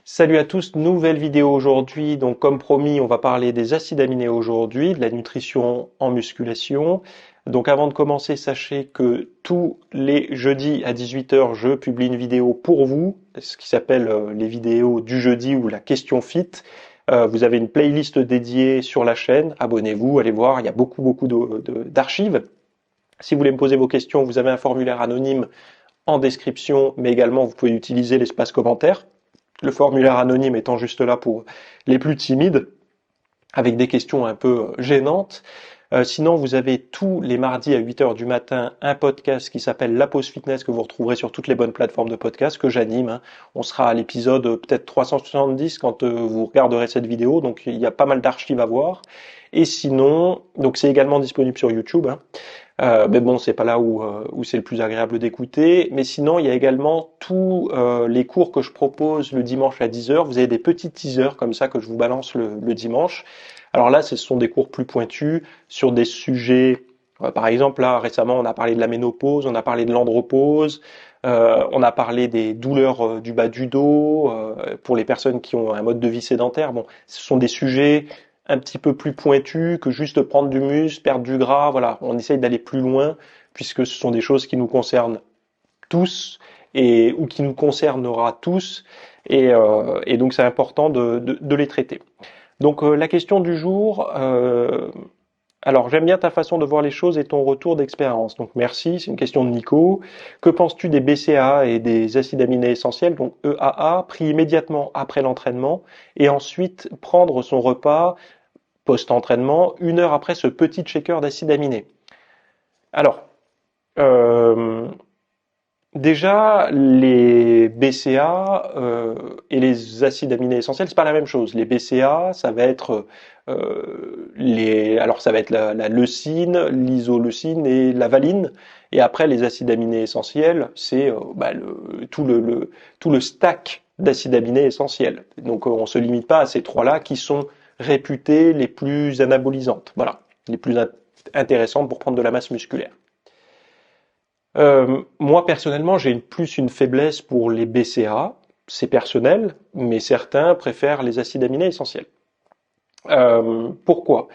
Salut à tous, nouvelle vidéo aujourd'hui. Donc comme promis, on va parler des acides aminés aujourd'hui, de la nutrition en musculation. Donc avant de commencer, sachez que tous les jeudis à 18 heures, je publie une vidéo pour vous, ce qui s'appelle les vidéos du jeudi ou la question fit. Vous avez une playlist dédiée sur la chaîne, abonnez-vous, allez voir, il y a beaucoup d'archives. Si vous voulez me poser vos questions, vous avez un formulaire anonyme en description, mais également vous pouvez utiliser l'espace commentaire. Le formulaire anonyme étant juste là pour les plus timides, avec des questions un peu gênantes. Sinon, vous avez tous les mardis à 8 heures du matin un podcast qui s'appelle La Pause Fitness que vous retrouverez sur toutes les bonnes plateformes de podcast que j'anime. On sera à l'épisode peut-être 370 quand vous regarderez cette vidéo, donc il y a pas mal d'archives à voir. Et sinon, donc c'est également disponible sur YouTube. Mais bon, c'est pas là où c'est le plus agréable d'écouter. Mais sinon, il y a également tous les cours que je propose le dimanche à 10 heures. Vous avez des petits teasers comme ça que je vous balance le dimanche. Alors là, ce sont des cours plus pointus sur des sujets. Par exemple, là, récemment, on a parlé de la ménopause, on a parlé de l'andropause, on a parlé des douleurs du bas du dos pour les personnes qui ont un mode de vie sédentaire. Bon, ce sont des sujets un petit peu plus pointu que juste prendre du muscle, perdre du gras. Voilà, on essaye d'aller plus loin puisque ce sont des choses qui nous concernent tous et ou qui nous concernera tous et donc c'est important de les traiter. Donc la question du jour. Alors j'aime bien ta façon de voir les choses et ton retour d'expérience. Donc merci, c'est une question de Nico. Que penses-tu des BCAA et des acides aminés essentiels, donc EAA, pris immédiatement après l'entraînement et ensuite prendre son repas post-entraînement, 1 heure après ce petit shaker d'acides aminés. Alors, euh, déjà, les BCA et les acides aminés essentiels, c'est pas la même chose. Les BCA, ça va être alors ça va être la leucine, l'isoleucine et la valine. Et après, les acides aminés essentiels, c'est tout le stack d'acides aminés essentiels. Donc, on se limite pas à ces trois-là qui sont réputées les plus anabolisantes. Voilà, les plus intéressantes pour prendre de la masse musculaire. Moi personnellement, j'ai plus une faiblesse pour les BCA, c'est personnel, mais certains préfèrent les acides aminés essentiels. Pourquoi?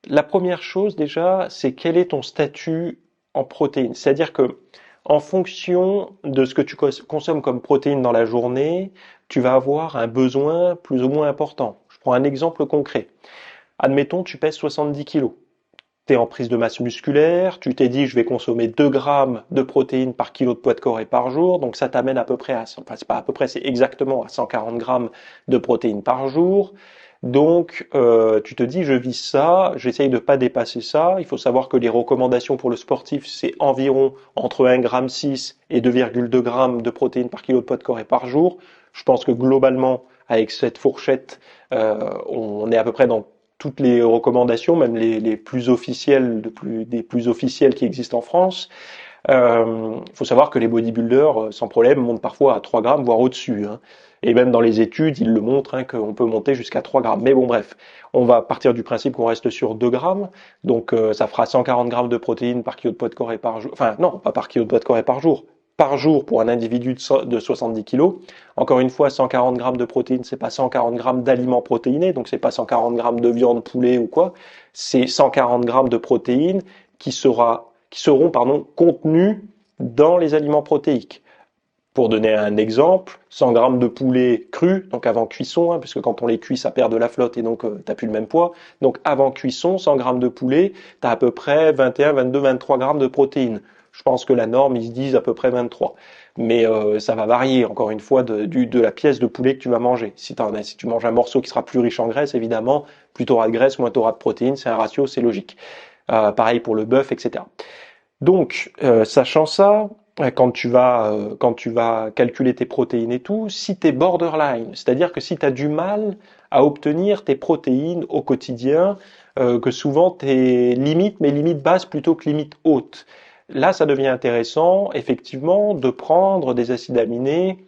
La première chose déjà, c'est quel est ton statut en protéines. C'est-à-dire que en fonction de ce que tu consommes comme protéines dans la journée, tu vas avoir un besoin plus ou moins important. Je prends un exemple concret. Admettons, tu pèses 70 kilos. Tu es en prise de masse musculaire, tu t'es dit je vais consommer 2 grammes de protéines par kilo de poids de corps et par jour, donc ça t'amène à peu près enfin c'est pas à peu près, c'est exactement à 140 grammes de protéines par jour. Donc tu te dis je vise ça, j'essaye de pas dépasser ça. Il faut savoir que les recommandations pour le sportif c'est environ entre 1,6 g et 2,2 grammes de protéines par kilo de poids de corps et par jour. Je pense que globalement avec cette fourchette, on est à peu près dans toutes les recommandations, même les plus officielles, des plus officielles qui existent en France. Il faut savoir que les bodybuilders, sans problème, montent parfois à 3 grammes, voire au-dessus. Et même dans les études, ils le montrent, qu'on peut monter jusqu'à 3 grammes. Mais bon, bref, on va partir du principe qu'on reste sur 2 grammes. Donc ça fera 140 grammes de protéines par kilo de poids de corps et par jour. Enfin non, pas par kilo de poids de corps et par jour. Par jour pour un individu de 70 kilos. Encore une fois, 140 grammes de protéines, c'est pas 140 grammes d'aliments protéinés, donc c'est pas 140 grammes de viande, poulet ou quoi. C'est 140 grammes de protéines qui seront contenus dans les aliments protéiques. Pour donner un exemple, 100 grammes de poulet cru, donc avant cuisson, puisque quand on les cuit, ça perd de la flotte et donc t'as plus le même poids. Donc avant cuisson, 100 grammes de poulet, t'as à peu près 21, 22, 23 grammes de protéines. Je pense que la norme, ils se disent à peu près 23. Mais ça va varier, encore une fois, de la pièce de poulet que tu vas manger. Si tu manges un morceau qui sera plus riche en graisse, évidemment, plus tu auras de graisse, moins tu auras de protéines. C'est un ratio, c'est logique. Pareil pour le bœuf, etc. Donc, sachant ça, quand tu vas calculer tes protéines et tout, si tu es borderline, c'est-à-dire que si tu as du mal à obtenir tes protéines au quotidien, que souvent tes limites, mais limites basses plutôt que limites hautes, là ça devient intéressant effectivement de prendre des acides aminés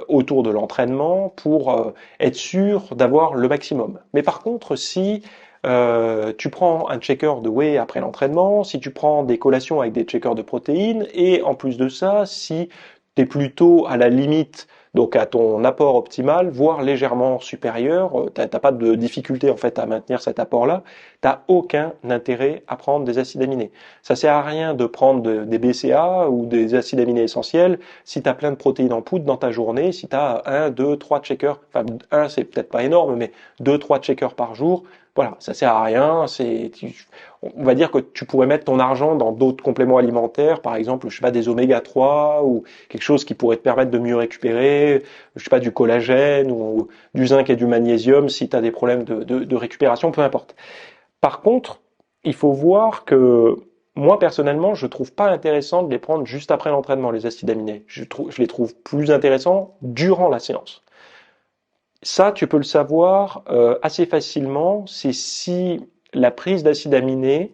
autour de l'entraînement pour être sûr d'avoir le maximum. Mais par contre, si tu prends un checker de whey après l'entraînement, si tu prends des collations avec des checkers de protéines, et en plus de ça, si tu es plutôt à la limite donc à ton apport optimal, voire légèrement supérieur. T'as pas de difficulté en fait à maintenir cet apport-là. T'as aucun intérêt à prendre des acides aminés. Ça sert à rien de prendre des BCA ou des acides aminés essentiels si t'as plein de protéines en poudre dans ta journée, si t'as un, deux, trois checkers, enfin un c'est peut-être pas énorme, mais deux, trois checkers par jour. Voilà, ça sert à rien. On va dire que tu pourrais mettre ton argent dans d'autres compléments alimentaires, par exemple, je sais pas, des oméga 3 ou quelque chose qui pourrait te permettre de mieux récupérer, je sais pas, du collagène ou du zinc et du magnésium si tu as des problèmes de récupération, peu importe. Par contre, il faut voir que moi personnellement, je trouve pas intéressant de les prendre juste après l'entraînement, les acides aminés. Je les trouve plus intéressants durant la séance. Ça, tu peux le savoir assez facilement, c'est si la prise d'acides aminés,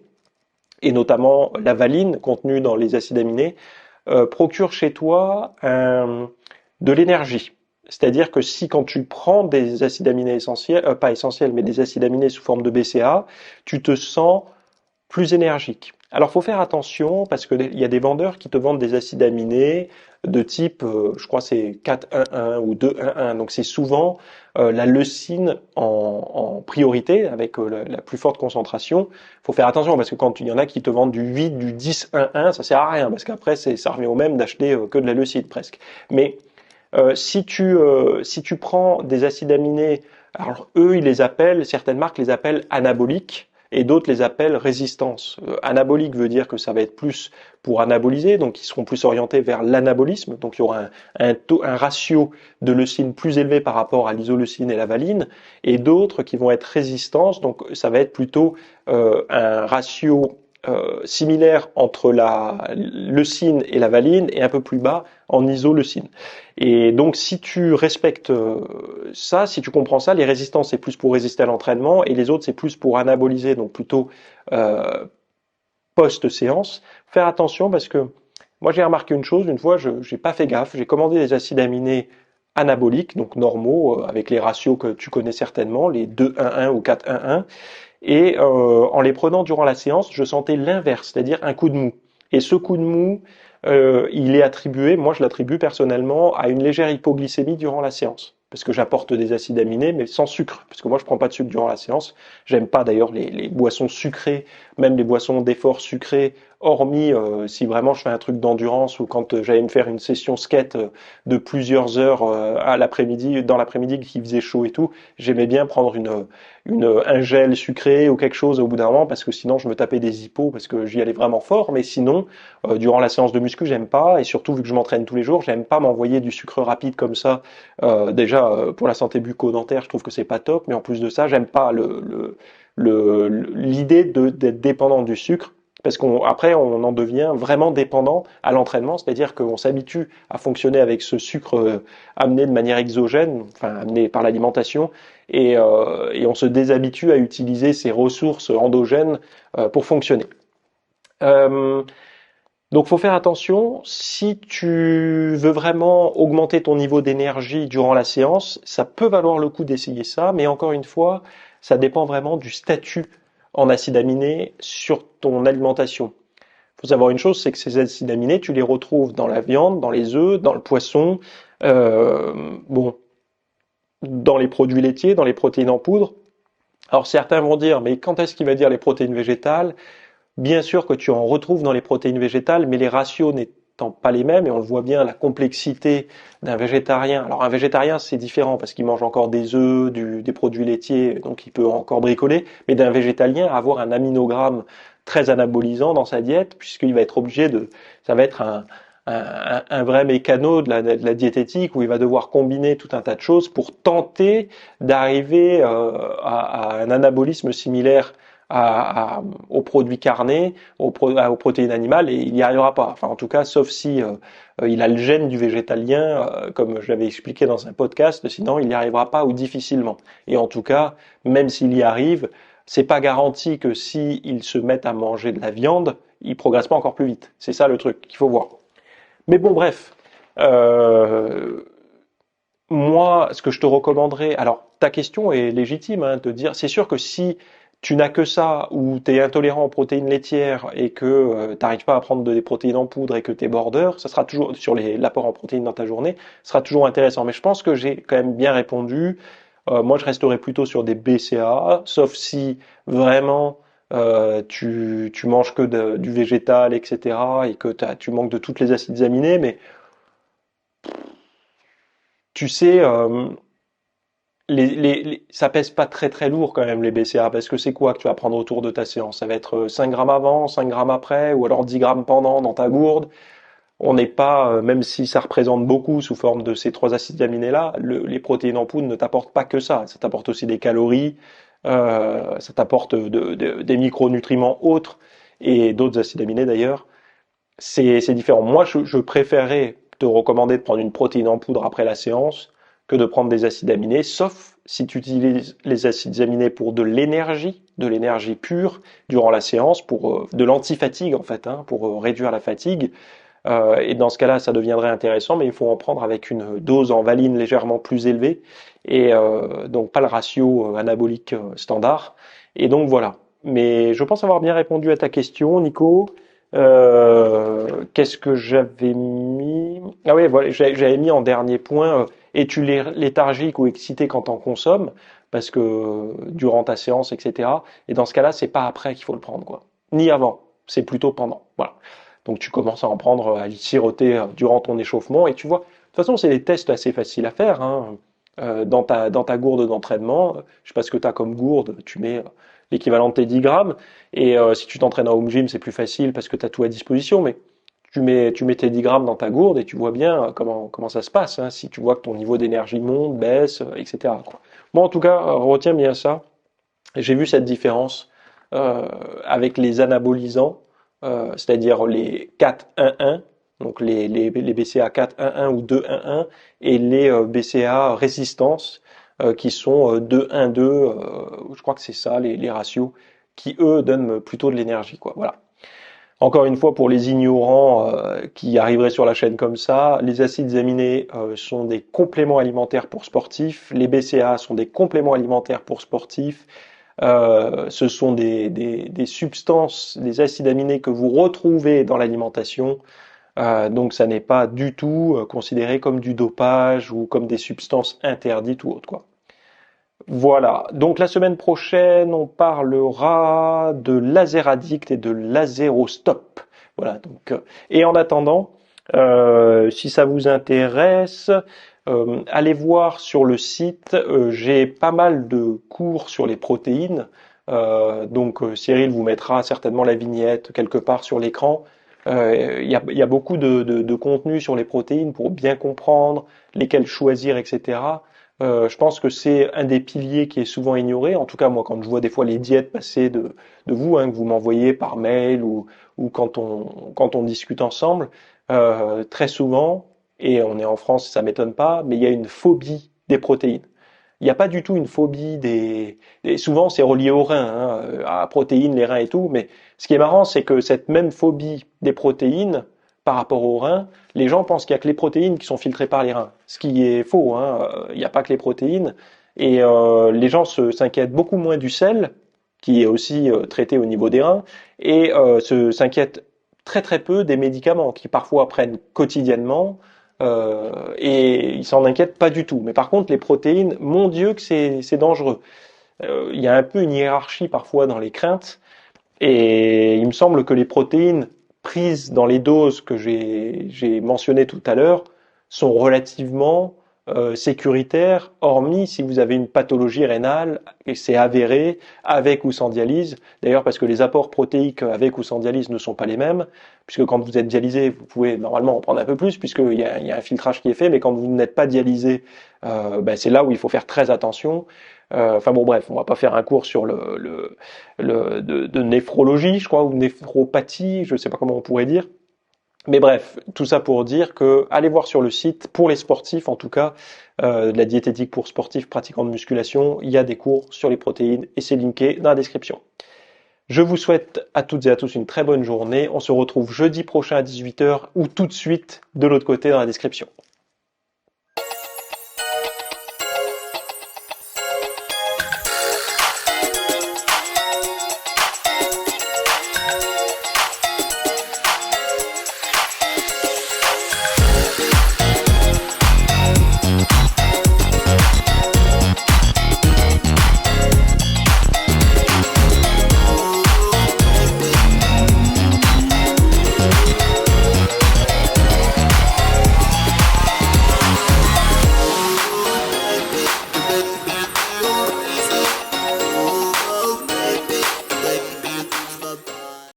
et notamment la valine contenue dans les acides aminés, procure chez toi de l'énergie. C'est-à-dire que si quand tu prends des acides aminés essentiels, pas essentiels, mais des acides aminés sous forme de BCA, tu te sens plus énergique. Alors, faut faire attention parce que il y a des vendeurs qui te vendent des acides aminés de type, je crois c'est 4-1-1 ou 2-1-1. Donc c'est souvent la leucine en priorité avec la plus forte concentration. Faut faire attention parce que quand il y en a qui te vendent du 8, du 10-1-1, ça sert à rien parce qu'après ça revient au même d'acheter que de la leucine presque. Mais si tu prends des acides aminés, alors eux, certaines marques les appellent anaboliques et d'autres les appellent résistance. Anabolique veut dire que ça va être plus pour anaboliser, donc ils seront plus orientés vers l'anabolisme, donc il y aura un ratio de leucine plus élevé par rapport à l'isoleucine et la valine, et d'autres qui vont être résistances, donc ça va être plutôt un ratio similaire entre la leucine et la valine et un peu plus bas en isoleucine. Et donc si tu respectes ça, si tu comprends ça, les résistances c'est plus pour résister à l'entraînement et les autres c'est plus pour anaboliser, donc plutôt post-séance. Faire attention parce que moi j'ai remarqué une chose, une fois je n'ai pas fait gaffe, j'ai commandé des acides aminés anaboliques, donc normaux, avec les ratios que tu connais certainement, les 2-1-1 ou 4-1-1, et en les prenant durant la séance, je sentais l'inverse, c'est-à-dire un coup de mou. Et ce coup de mou, il est attribué, moi je l'attribue personnellement, à une légère hypoglycémie durant la séance. Parce que j'apporte des acides aminés, mais sans sucre. Parce que moi je prends pas de sucre durant la séance. J'aime pas d'ailleurs les boissons sucrées, même les boissons d'effort sucrées, hormis si vraiment je fais un truc d'endurance ou quand j'allais me faire une session skate de plusieurs heures à l'après-midi, dans l'après-midi qui faisait chaud et tout, j'aimais bien prendre un gel sucré ou quelque chose au bout d'un moment parce que sinon je me tapais des hippos parce que j'y allais vraiment fort. Mais sinon, durant la séance de muscu, j'aime pas, et surtout vu que je m'entraîne tous les jours, j'aime pas m'envoyer du sucre rapide comme ça. Déjà pour la santé bucco-dentaire, je trouve que c'est pas top, mais en plus de ça, j'aime pas l'idée d'être dépendant du sucre. Parce qu'après, on en devient vraiment dépendant à l'entraînement, c'est-à-dire qu'on s'habitue à fonctionner avec ce sucre amené de manière exogène, enfin amené par l'alimentation, et on se déshabitue à utiliser ces ressources endogènes pour fonctionner. Euh, donc, faut faire attention. Si tu veux vraiment augmenter ton niveau d'énergie durant la séance, ça peut valoir le coup d'essayer ça, mais encore une fois, ça dépend vraiment du statut en acides aminés sur ton alimentation. Il faut savoir une chose, c'est que ces acides aminés, tu les retrouves dans la viande, dans les œufs, dans le poisson, bon, dans les produits laitiers, dans les protéines en poudre. Alors certains vont dire, mais quand est-ce qu'il va dire les protéines végétales? Bien sûr que tu en retrouves dans les protéines végétales, mais les ratios n'étant pas les mêmes, et on le voit bien, la complexité d'un végétarien. Alors un végétarien, c'est différent parce qu'il mange encore des œufs, des produits laitiers, donc il peut encore bricoler, mais d'un végétalien, avoir un aminogramme très anabolisant dans sa diète, puisqu'il va être obligé ça va être un vrai mécano de la diététique où il va devoir combiner tout un tas de choses pour tenter d'arriver à un anabolisme similaire aux produits carnés, aux protéines animales, et il n'y arrivera pas. Enfin, en tout cas, sauf si il a le gène du végétalien, comme je l'avais expliqué dans un podcast, sinon il n'y arrivera pas ou difficilement. Et en tout cas, même s'il y arrive, c'est pas garanti que si il se met à manger de la viande, il progresse pas encore plus vite. C'est ça le truc qu'il faut voir. Mais bon, bref. Euh, Moi, ce que je te recommanderais, alors ta question est légitime, hein, de dire, c'est sûr que si tu n'as que ça, ou tu es intolérant aux protéines laitières et que tu n'arrives pas à prendre des protéines en poudre et que tu es border, ça sera toujours sur l'apport en protéines dans ta journée, ce sera toujours intéressant. Mais je pense que j'ai quand même bien répondu. Moi, je resterai plutôt sur des BCAA, sauf si vraiment tu manges que du végétal, etc., et que tu manques de toutes les acides aminés. Mais tu sais, ça pèse pas très très lourd quand même les BCA, parce que c'est quoi que tu vas prendre autour de ta séance? Ça va être 5 grammes avant, 5 grammes après, ou alors 10 grammes pendant dans ta gourde. On n'est pas, même si ça représente beaucoup sous forme de ces trois acides aminés-là, les protéines en poudre ne t'apportent pas que ça. Ça t'apporte aussi des calories, ça t'apporte des micronutriments autres et d'autres acides aminés d'ailleurs. C'est différent. Moi, je préférerais te recommander de prendre une protéine en poudre après la séance que de prendre des acides aminés, sauf si tu utilises les acides aminés pour de l'énergie pure durant la séance, pour de l'antifatigue en fait, hein, pour réduire la fatigue. Et dans ce cas-là, ça deviendrait intéressant, mais il faut en prendre avec une dose en valine légèrement plus élevée, et donc pas le ratio anabolique standard. Et donc voilà. Mais je pense avoir bien répondu à ta question, Nico. Qu'est-ce que j'avais mis? Ah oui, voilà, j'avais mis en dernier point, es-tu léthargique ou excité quand on consomme? Parce que durant ta séance, etc. Et dans ce cas-là, c'est pas après qu'il faut le prendre, quoi. Ni avant, c'est plutôt pendant. Voilà. Donc tu commences à en prendre, à le siroter durant ton échauffement, et tu vois. De toute façon, c'est des tests assez faciles à faire, hein. Dans ta gourde d'entraînement, je sais pas ce que tu as comme gourde, tu mets l'équivalent de tes 10 grammes. Et si tu t'entraînes en home gym, c'est plus facile parce que tu as tout à disposition, mais tu mets tes 10 grammes dans ta gourde et tu vois bien comment ça se passe, hein, si tu vois que ton niveau d'énergie monte, baisse, etc., quoi. Moi, en tout cas, retiens bien ça. J'ai vu cette différence avec les anabolisants, c'est-à-dire les 4-1-1, donc les BCA 4-1-1 ou 2-1-1, et les BCA résistance, qui sont 2-1-2, je crois que c'est ça les ratios, qui eux donnent plutôt de l'énergie, quoi. Voilà. Encore une fois, pour les ignorants qui arriveraient sur la chaîne comme ça, les acides aminés sont des compléments alimentaires pour sportifs, les BCA sont des compléments alimentaires pour sportifs, ce sont des substances, des acides aminés que vous retrouvez dans l'alimentation, donc ça n'est pas du tout considéré comme du dopage ou comme des substances interdites ou autres, quoi. Voilà. Donc la semaine prochaine, on parlera de laser addict et de lasérostop. Voilà. Donc, et en attendant, si ça vous intéresse, allez voir sur le site. J'ai pas mal de cours sur les protéines. Donc Cyril vous mettra certainement la vignette quelque part sur l'écran. Il y a beaucoup de contenu sur les protéines pour bien comprendre lesquelles choisir, etc. Je pense que c'est un des piliers qui est souvent ignoré. En tout cas, moi, quand je vois des fois les diètes passer de vous, hein, que vous m'envoyez par mail ou quand on discute ensemble, très souvent, et on est en France, ça m'étonne pas, mais il y a une phobie des protéines. Il n'y a pas du tout une phobie souvent, c'est relié aux reins, hein, à protéines, les reins et tout. Mais ce qui est marrant, c'est que cette même phobie des protéines par rapport aux reins, les gens pensent qu'il n'y a que les protéines qui sont filtrées par les reins. Ce qui est faux, hein. Il n'y a pas que les protéines. Et les gens s'inquiètent beaucoup moins du sel, qui est aussi traité au niveau des reins, et s'inquiètent très très peu des médicaments qui parfois prennent quotidiennement, et ils s'en inquiètent pas du tout. Mais par contre, les protéines, mon Dieu que c'est dangereux. Il y a un peu une hiérarchie parfois dans les craintes, et il me semble que les protéines prises dans les doses que j'ai mentionnées tout à l'heure sont relativement sécuritaires, hormis si vous avez une pathologie rénale, et c'est avéré, avec ou sans dialyse. D'ailleurs, parce que les apports protéiques avec ou sans dialyse ne sont pas les mêmes, puisque quand vous êtes dialysé, vous pouvez normalement en prendre un peu plus, puisqu'il y a un filtrage qui est fait, mais quand vous n'êtes pas dialysé, ben c'est là où il faut faire très attention. Enfin bon, bref, on va pas faire un cours sur de néphrologie, je crois, ou néphropathie, je sais pas comment on pourrait dire. Mais bref, tout ça pour dire que allez voir sur le site, pour les sportifs en tout cas, de la diététique pour sportifs pratiquants de musculation, il y a des cours sur les protéines et c'est linké dans la description. Je vous souhaite à toutes et à tous une très bonne journée. On se retrouve jeudi prochain à 18h ou tout de suite de l'autre côté dans la description.